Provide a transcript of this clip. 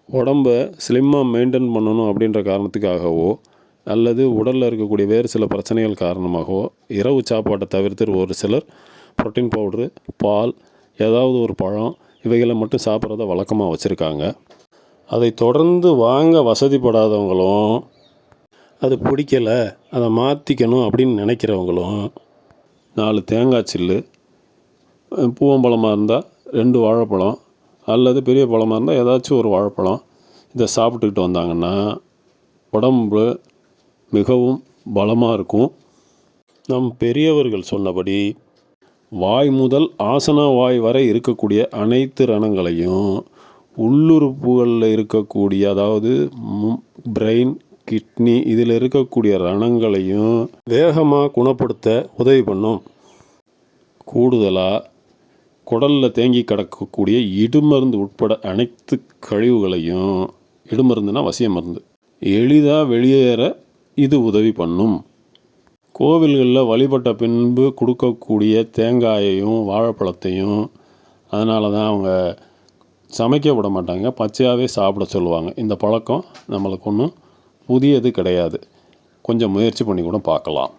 உடம்ப ஸ்லிம்மாக மெயின்டைன் பண்ணணும் அப்படின்ற காரணத்துக்காகவோ அல்லது உடலில் இருக்கக்கூடிய வேறு சில பிரச்சனைகள் காரணமாகவோ இரவு சாப்பாட்டை தவிர்த்து ஒரு சிலர் புரோட்டீன் பவுட்ரு, பால், ஏதாவது ஒரு பழம் இவைகளை மட்டும் சாப்பிட்றத வழக்கமாக வச்சுருக்காங்க. அதை தொடர்ந்து வாங்க வசதிப்படாதவங்களும், அது பிடிக்கலை, அதை மாற்றிக்கணும் அப்படின்னு நினைக்கிறவங்களும் 4 தேங்காய் சில்லு, பூவம்பழமாக இருந்தால் 2 வாழைப்பழம் அல்லது பெரிய பழமாக இருந்தால் ஏதாச்சும் ஒரு வாழைப்பழம் இதை சாப்பிட்டுக்கிட்டு வந்தாங்கன்னா உடம்பு மிகவும் பலமாக இருக்கும். நம் பெரியவர்கள் சொன்னபடி வாய் முதல் ஆசன வாய் வரை இருக்கக்கூடிய அனைத்து ரணங்களையும் உள்ளுறுப்புகளில் இருக்கக்கூடிய, அதாவது பிரெயின், கிட்னி இதில் இருக்கக்கூடிய ரணங்களையும் வேகமாக குணப்படுத்த உதவி பண்ணும். கூடுதலாக குடலில் தேங்கி கிடக்கக்கூடிய இடுமருந்து உட்பட அனைத்து கழிவுகளையும், இடுமருந்துனா வசிய மருந்து, எளிதாக வெளியேற இது உதவி பண்ணும். கோவில்களில் வழிபட்ட பின்பு கொடுக்கக்கூடிய தேங்காயையும் வாழைப்பழத்தையும் அதனால தான் அவங்க சமைக்க விட மாட்டாங்க, பச்சையாகவே சாப்பிட சொல்லுவாங்க. இந்த பழக்கம் நம்மளுக்கு ஒன்றும் புதியது கிடையாது. கொஞ்சம் முயற்சி பண்ணி கூட பார்க்கலாம்.